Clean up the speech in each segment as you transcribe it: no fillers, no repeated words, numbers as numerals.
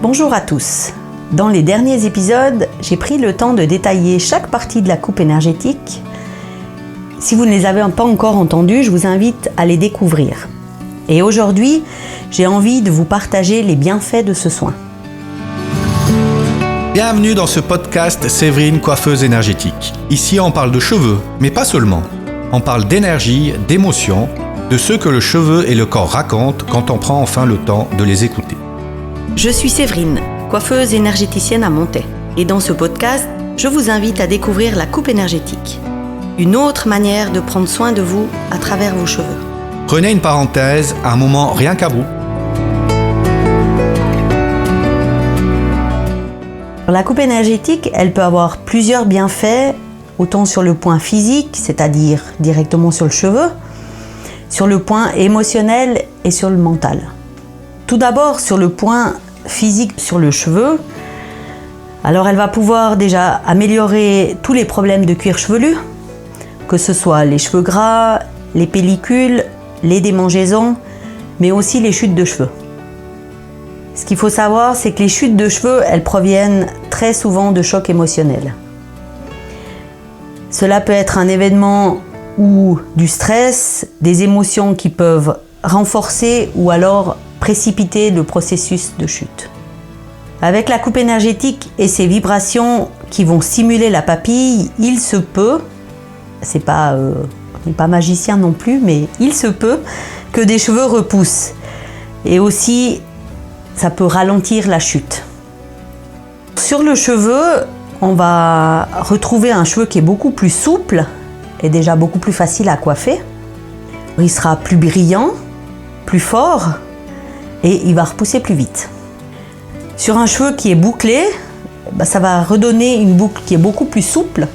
Bonjour à tous. Dans les derniers épisodes, j'ai pris le temps de détailler chaque partie de la coupe énergétique. Si vous ne les avez pas encore entendus, je vous invite à les découvrir. Et aujourd'hui, j'ai envie de vous partager les bienfaits de ce soin. Bienvenue dans ce podcast Séverine, coiffeuse énergétique. Ici, on parle de cheveux, mais pas seulement. On parle d'énergie, d'émotions, de ce que le cheveu et le corps racontent quand on prend enfin le temps de les écouter. Je suis Séverine, coiffeuse énergéticienne à Montaix. Et dans ce podcast, je vous invite à découvrir la coupe énergétique. Une autre manière de prendre soin de vous à travers vos cheveux. Prenez une parenthèse, un moment rien qu'à vous. La coupe énergétique, elle peut avoir plusieurs bienfaits, autant sur le point physique, c'est-à-dire directement sur le cheveu, sur le point émotionnel et sur le mental. Tout d'abord, sur le point physique, sur le cheveu, alors elle va pouvoir déjà améliorer tous les problèmes de cuir chevelu, que ce soit les cheveux gras, les pellicules, les démangeaisons, mais aussi les chutes de cheveux. Ce qu'il faut savoir, c'est que les chutes de cheveux, elles proviennent très souvent de chocs émotionnels. Cela peut être un événement ou du stress, des émotions qui peuvent renforcer ou alors précipiter le processus de chute. Avec la coupe énergétique et ses vibrations qui vont stimuler la papille, il se peut, on n'est pas magicien non plus, mais il se peut que des cheveux repoussent. Et aussi, ça peut ralentir la chute. Sur le cheveu, on va retrouver un cheveu qui est beaucoup plus souple et déjà beaucoup plus facile à coiffer. Il sera plus brillant, plus fort et il va repousser plus vite. Sur un cheveu qui est bouclé, ça va redonner une boucle qui est beaucoup plus souple.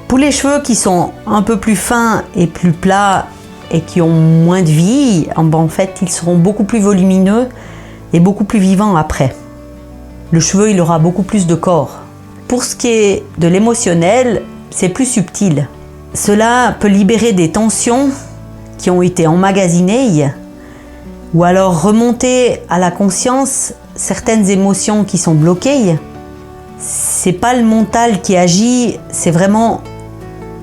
Pour les cheveux qui sont un peu plus fins et plus plats et qui ont moins de vie, en fait, ils seront beaucoup plus volumineux et beaucoup plus vivants après. Le cheveu, il aura beaucoup plus de corps. Pour ce qui est de l'émotionnel, c'est plus subtil. Cela peut libérer des tensions qui ont été emmagasinées ou alors remonter à la conscience certaines émotions qui sont bloquées. C'est pas le mental qui agit, c'est vraiment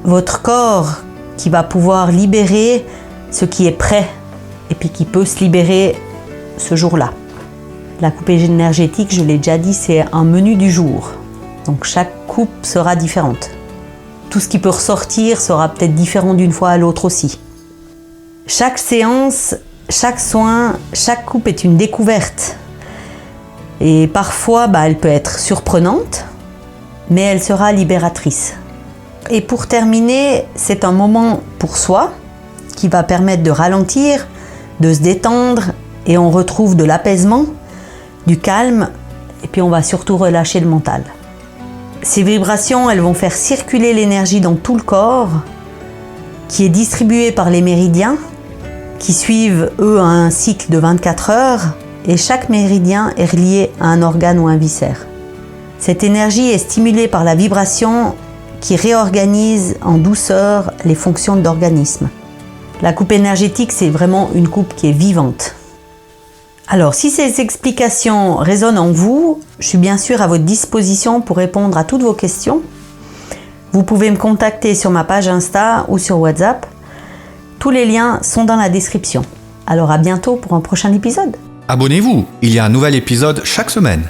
votre corps qui va pouvoir libérer ce qui est prêt et puis qui peut se libérer ce jour-là. La coupe énergétique, je l'ai déjà dit, c'est un menu du jour. Donc chaque coupe sera différente. Tout ce qui peut ressortir sera peut-être différent d'une fois à l'autre aussi. Chaque séance, chaque soin, chaque coupe est une découverte. Et parfois, elle peut être surprenante, mais elle sera libératrice. Et pour terminer, c'est un moment pour soi qui va permettre de ralentir, de se détendre et on retrouve de l'apaisement, du calme et puis on va surtout relâcher le mental. Ces vibrations, elles vont faire circuler l'énergie dans tout le corps qui est distribuée par les méridiens qui suivent, eux, un cycle de 24 heures et chaque méridien est relié à un organe ou un viscère. Cette énergie est stimulée par la vibration qui réorganise en douceur les fonctions de l'organisme. La coupe énergétique, c'est vraiment une coupe qui est vivante. Alors, si ces explications résonnent en vous, je suis bien sûr à votre disposition pour répondre à toutes vos questions. Vous pouvez me contacter sur ma page Insta ou sur WhatsApp. Tous les liens sont dans la description. Alors à bientôt pour un prochain épisode. Abonnez-vous, il y a un nouvel épisode chaque semaine.